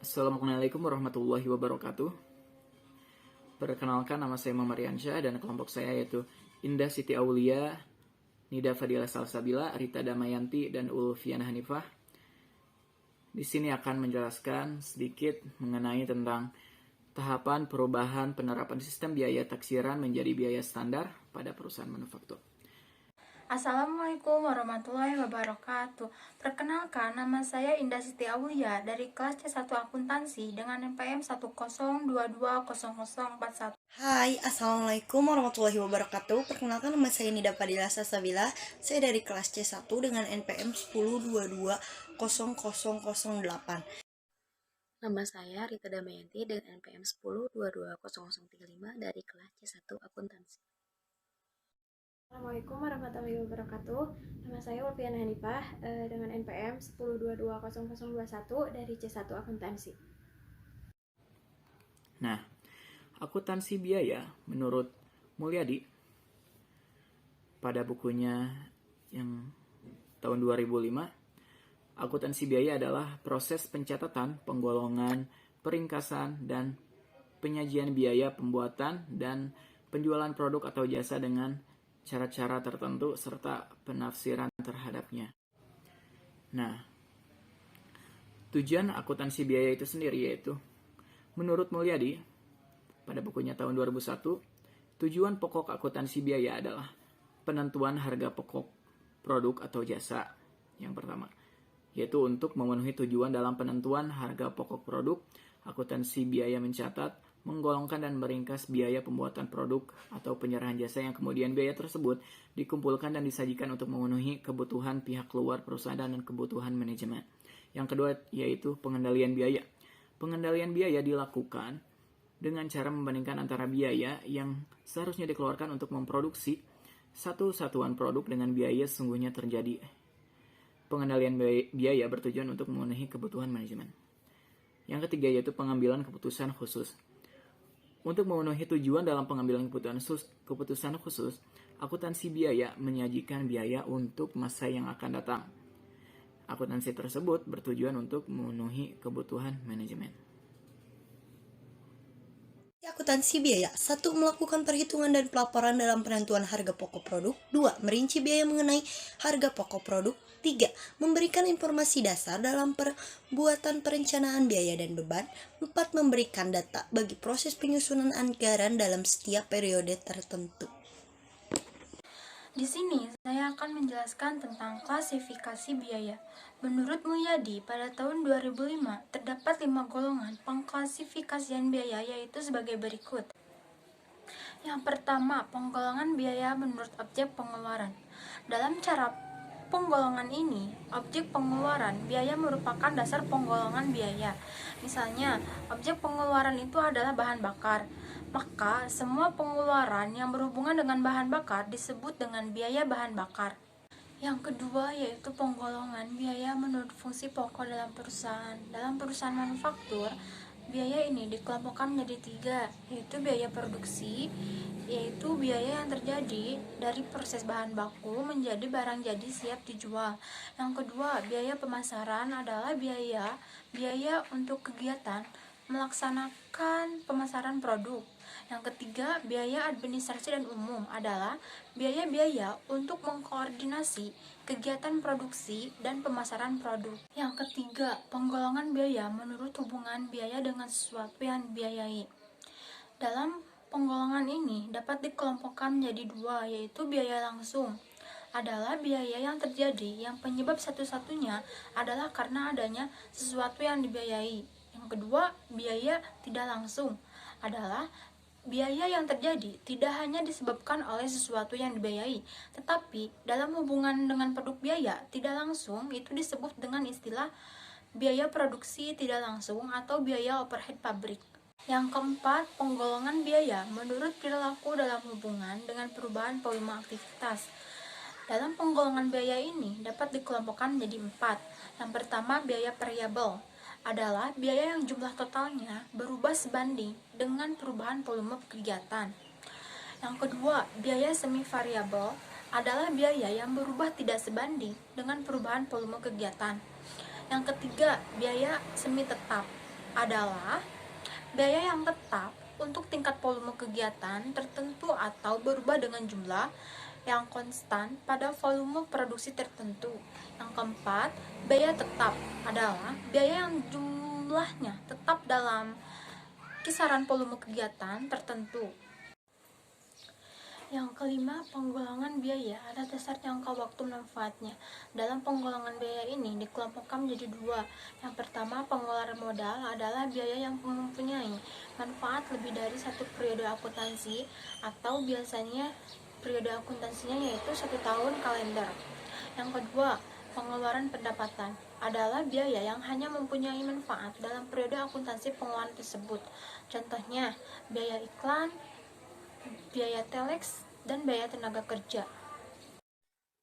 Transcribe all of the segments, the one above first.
Assalamualaikum warahmatullahi wabarakatuh. Perkenalkan, nama saya Muhammad Riansyah dan kelompok saya yaitu Indah Siti Aulia, Nida Fadila Salsabila, Rita Damayanti, dan Ulfiana Hanifah. Di sini akan menjelaskan sedikit mengenai tentang tahapan perubahan penerapan sistem biaya taksiran menjadi biaya standar pada perusahaan manufaktur. Assalamualaikum warahmatullahi wabarakatuh. Perkenalkan, nama saya Indah Siti Aulia dari kelas C1 Akuntansi dengan NPM 102200041. Hai, Assalamualaikum warahmatullahi wabarakatuh. Perkenalkan, nama saya Nida Fadila Salsabila. Saya dari kelas C1 dengan NPM 102200008. Nama saya Rita Damayanti dengan NPM 1022035 dari kelas C1 Akuntansi. Assalamualaikum warahmatullahi wabarakatuh. Nama saya Ulfiana Hanifah dengan NPM 102200021 dari C1 Akuntansi. Nah, akuntansi biaya menurut Mulyadi pada bukunya yang tahun 2005, akuntansi biaya adalah proses pencatatan, penggolongan, peringkasan, dan penyajian biaya pembuatan dan penjualan produk atau jasa dengan cara-cara tertentu serta penafsiran terhadapnya. Nah, tujuan akuntansi biaya itu sendiri yaitu, menurut Mulyadi, pada bukunya tahun 2001, tujuan pokok akuntansi biaya adalah penentuan harga pokok produk atau jasa yang pertama, yaitu untuk memenuhi tujuan dalam penentuan harga pokok produk, akuntansi biaya mencatat, menggolongkan dan meringkas biaya pembuatan produk atau penyerahan jasa yang kemudian biaya tersebut dikumpulkan dan disajikan untuk memenuhi kebutuhan pihak luar perusahaan dan kebutuhan manajemen. Yang kedua yaitu pengendalian biaya. Pengendalian biaya dilakukan dengan cara membandingkan antara biaya yang seharusnya dikeluarkan untuk memproduksi satu satuan produk dengan biaya sesungguhnya terjadi. Pengendalian biaya bertujuan untuk memenuhi kebutuhan manajemen. Yang ketiga yaitu pengambilan keputusan khusus. Untuk memenuhi tujuan dalam pengambilan keputusan khusus, akuntansi biaya menyajikan biaya untuk masa yang akan datang. Akuntansi tersebut bertujuan untuk memenuhi kebutuhan manajemen. Akuntansi biaya: 1. Melakukan perhitungan dan pelaporan dalam penentuan harga pokok produk. 2. Merinci biaya mengenai harga pokok produk. 3. Memberikan informasi dasar dalam perbuatan perencanaan biaya dan beban. 4. Memberikan data bagi proses penyusunan anggaran dalam setiap periode tertentu. Di sini saya akan menjelaskan tentang klasifikasi biaya. Menurut Mulyadi, pada tahun 2005 terdapat 5 golongan pengklasifikasian biaya, yaitu sebagai berikut. Yang pertama, penggolongan biaya menurut objek pengeluaran. Dalam cara penggolongan ini, objek pengeluaran biaya merupakan dasar penggolongan biaya. Misalnya, objek pengeluaran itu adalah bahan bakar. Maka, semua pengeluaran yang berhubungan dengan bahan bakar disebut dengan biaya bahan bakar. Yang kedua yaitu penggolongan biaya menurut fungsi pokok dalam perusahaan. Dalam perusahaan manufaktur, biaya ini dikelompokkan menjadi 3, yaitu biaya produksi, yaitu biaya yang terjadi dari proses bahan baku menjadi barang jadi siap dijual. Yang kedua, biaya pemasaran adalah biaya untuk kegiatan melaksanakan pemasaran produk. Yang ketiga, biaya administrasi dan umum adalah biaya-biaya untuk mengkoordinasi kegiatan produksi dan pemasaran produk. Yang ketiga, penggolongan biaya menurut hubungan biaya dengan sesuatu yang dibiayai. Dalam penggolongan ini dapat dikelompokkan menjadi 2, yaitu biaya langsung adalah biaya yang terjadi yang penyebab satu-satunya adalah karena adanya sesuatu yang dibiayai. Yang kedua, biaya tidak langsung adalah biaya yang terjadi tidak hanya disebabkan oleh sesuatu yang dibiayai, tetapi dalam hubungan dengan produk biaya tidak langsung itu disebut dengan istilah biaya produksi tidak langsung atau biaya overhead pabrik. Yang keempat, penggolongan biaya menurut perilaku dalam hubungan dengan perubahan volume aktivitas. Dalam penggolongan biaya ini dapat dikelompokkan menjadi 4. Yang pertama, biaya variabel adalah biaya yang jumlah totalnya berubah sebanding dengan perubahan volume kegiatan. Yang kedua, biaya semi variabel adalah biaya yang berubah tidak sebanding dengan perubahan volume kegiatan. Yang ketiga, biaya semi tetap adalah biaya yang tetap untuk tingkat volume kegiatan tertentu atau berubah dengan jumlah yang konstan pada volume produksi tertentu. Yang keempat, biaya tetap adalah biaya yang jumlahnya tetap dalam kisaran volume kegiatan tertentu. Yang kelima, penggolongan biaya ada dasar jangka waktu manfaatnya. Dalam penggolongan biaya ini dikelompokkan menjadi dua. Yang pertama, pengeluaran modal adalah biaya yang mempunyai manfaat lebih dari satu periode akuntansi atau biasanya periode akuntansinya yaitu 1 tahun kalender. Yang kedua, pengeluaran pendapatan adalah biaya yang hanya mempunyai manfaat dalam periode akuntansi pengeluaran tersebut. Contohnya, biaya iklan, biaya telex, dan biaya tenaga kerja.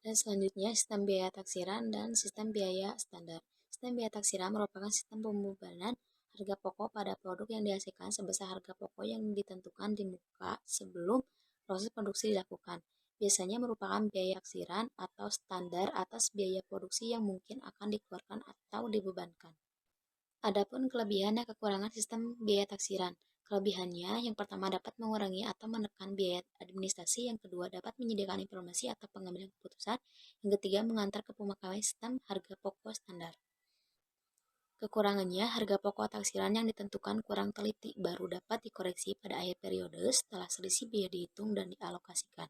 Dan selanjutnya sistem biaya taksiran dan sistem biaya standar. Sistem biaya taksiran merupakan sistem pembebanan harga pokok pada produk yang dihasilkan sebesar harga pokok yang ditentukan di muka sebelum proses produksi dilakukan. Biasanya merupakan biaya taksiran atau standar atas biaya produksi yang mungkin akan dikeluarkan atau dibebankan. Adapun kelebihan dan kekurangan sistem biaya taksiran. Kelebihannya, yang pertama dapat mengurangi atau menekan biaya administrasi, yang kedua dapat menyediakan informasi atau pengambilan keputusan, yang ketiga mengantar ke pemakaian sistem harga pokok standar. Kekurangannya, harga pokok taksiran yang ditentukan kurang teliti baru dapat dikoreksi pada akhir periode setelah selisih biaya dihitung dan dialokasikan.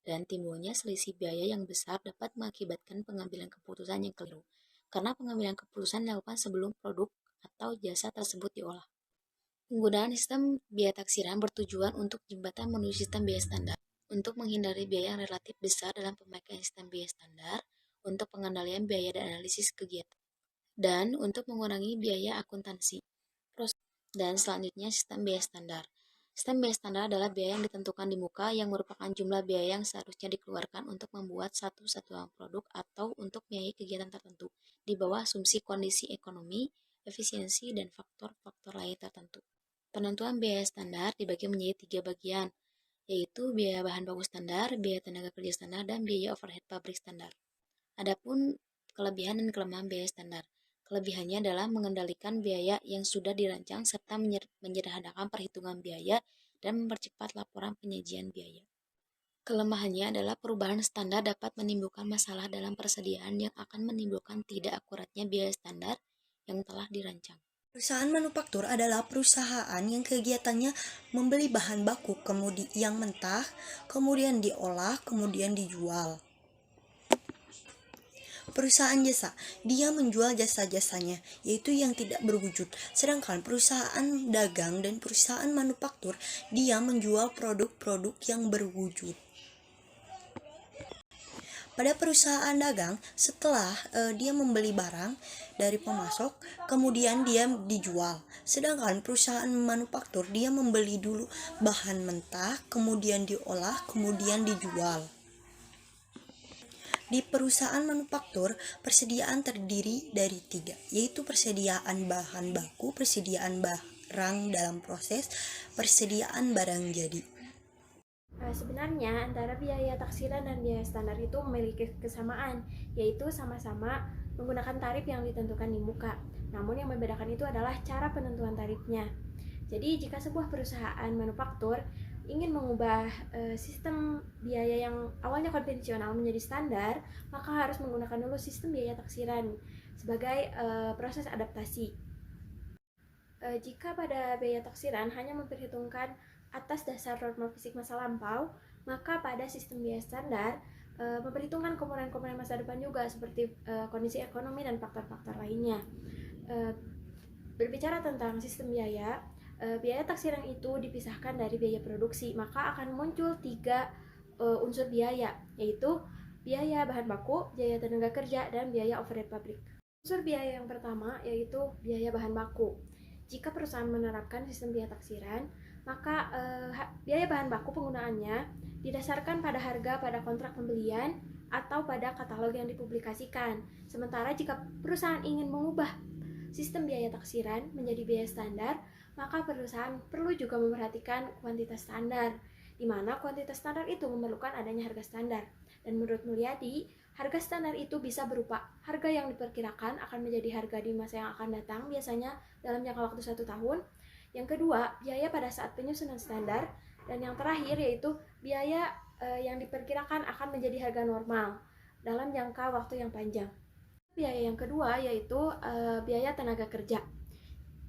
Dan timbulnya selisih biaya yang besar dapat mengakibatkan pengambilan keputusan yang keliru, karena pengambilan keputusan dilakukan sebelum produk atau jasa tersebut diolah. Penggunaan sistem biaya taksiran bertujuan untuk jembatan menuju sistem biaya standar, untuk menghindari biaya yang relatif besar dalam pemakaian sistem biaya standar, untuk pengendalian biaya dan analisis kegiatan, dan untuk mengurangi biaya akuntansi. Dan selanjutnya sistem biaya standar. Sistem biaya standar adalah biaya yang ditentukan di muka yang merupakan jumlah biaya yang seharusnya dikeluarkan untuk membuat satu satuan produk atau untuk biaya kegiatan tertentu, di bawah asumsi kondisi ekonomi, efisiensi, dan faktor-faktor lain tertentu. Penentuan biaya standar dibagi menjadi 3 bagian, yaitu biaya bahan baku standar, biaya tenaga kerja standar, dan biaya overhead pabrik standar. Adapun kelebihan dan kelemahan biaya standar. Kelebihannya adalah mengendalikan biaya yang sudah dirancang serta menyederhanakan perhitungan biaya dan mempercepat laporan penyajian biaya. Kelemahannya adalah perubahan standar dapat menimbulkan masalah dalam persediaan yang akan menimbulkan tidak akuratnya biaya standar yang telah dirancang. Perusahaan manufaktur adalah perusahaan yang kegiatannya membeli bahan baku yang mentah, kemudian diolah, kemudian dijual. Perusahaan jasa, dia menjual jasa-jasanya, yaitu yang tidak berwujud. Sedangkan perusahaan dagang dan perusahaan manufaktur, dia menjual produk-produk yang berwujud. Pada perusahaan dagang, setelah dia membeli barang dari pemasok, kemudian dia dijual. Sedangkan perusahaan manufaktur, dia membeli dulu bahan mentah, kemudian diolah, kemudian dijual. Di perusahaan manufaktur, persediaan terdiri dari 3, yaitu persediaan bahan baku, persediaan barang dalam proses, persediaan barang jadi. Sebenarnya antara biaya taksiran dan biaya standar itu memiliki kesamaan, yaitu sama-sama menggunakan tarif yang ditentukan di muka. Namun yang membedakan itu adalah cara penentuan tarifnya. Jadi jika sebuah perusahaan manufaktur ingin mengubah sistem biaya yang awalnya konvensional menjadi standar, maka harus menggunakan dulu sistem biaya taksiran sebagai proses adaptasi. Jika pada biaya taksiran hanya memperhitungkan atas dasar norma fisik masa lampau, maka pada sistem biaya standar memperhitungkan komponen-komponen masa depan juga seperti kondisi ekonomi dan faktor-faktor lainnya. Berbicara tentang sistem biaya taksiran itu dipisahkan dari biaya produksi, maka akan muncul 3 unsur biaya, yaitu biaya bahan baku, biaya tenaga kerja, dan biaya overhead pabrik. Unsur biaya yang pertama yaitu biaya bahan baku. Jika perusahaan menerapkan sistem biaya taksiran, maka biaya bahan baku penggunaannya didasarkan pada harga pada kontrak pembelian atau pada katalog yang dipublikasikan. Sementara jika perusahaan ingin mengubah sistem biaya taksiran menjadi biaya standar, maka perusahaan perlu juga memperhatikan kuantitas standar, di mana kuantitas standar itu memerlukan adanya harga standar. Dan menurut Mulyadi, Harga standar itu bisa berupa harga yang diperkirakan akan menjadi harga di masa yang akan datang, biasanya dalam jangka waktu 1 tahun. Yang kedua, biaya pada saat penyusunan standar. Dan yang terakhir yaitu biaya yang diperkirakan akan menjadi harga normal dalam jangka waktu yang panjang. Biaya yang kedua yaitu biaya tenaga kerja.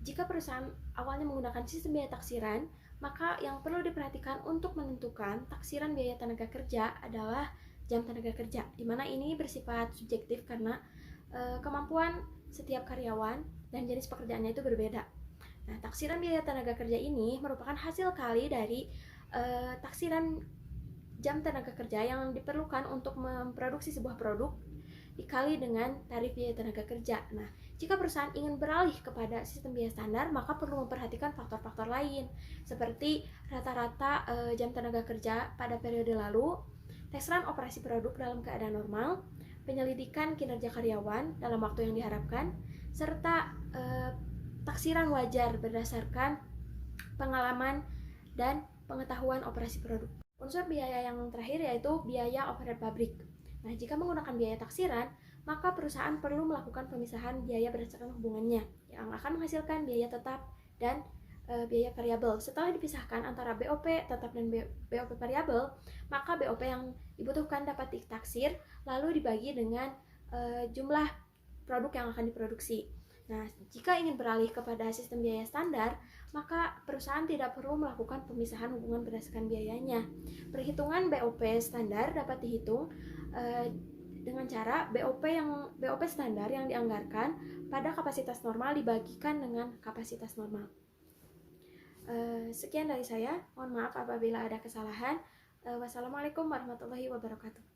Jika perusahaan awalnya menggunakan sistem biaya taksiran, maka yang perlu diperhatikan untuk menentukan taksiran biaya tenaga kerja adalah jam tenaga kerja, di mana ini bersifat subjektif karena kemampuan setiap karyawan dan jenis pekerjaannya itu berbeda. Nah, taksiran biaya tenaga kerja ini merupakan hasil kali dari taksiran jam tenaga kerja yang diperlukan untuk memproduksi sebuah produk dikali dengan tarif biaya tenaga kerja. Nah, jika perusahaan ingin beralih kepada sistem biaya standar, maka perlu memperhatikan faktor-faktor lain seperti rata-rata jam tenaga kerja pada periode lalu, taksiran operasi produk dalam keadaan normal, penyelidikan kinerja karyawan dalam waktu yang diharapkan, serta taksiran wajar berdasarkan pengalaman dan pengetahuan operasi produk. Unsur biaya yang terakhir yaitu biaya overhead pabrik. Nah, jika menggunakan biaya taksiran, maka perusahaan perlu melakukan pemisahan biaya berdasarkan hubungannya yang akan menghasilkan biaya tetap dan biaya variabel. Setelah dipisahkan antara BOP tetap dan BOP variabel, maka BOP yang dibutuhkan dapat ditaksir lalu dibagi dengan jumlah produk yang akan diproduksi. Nah, jika ingin beralih kepada sistem biaya standar, maka perusahaan tidak perlu melakukan pemisahan hubungan berdasarkan biayanya. Perhitungan BOP standar dapat dihitung dengan cara BOP standar yang dianggarkan pada kapasitas normal dibagikan dengan kapasitas normal. Sekian dari saya, mohon maaf apabila ada kesalahan. Wassalamualaikum warahmatullahi wabarakatuh.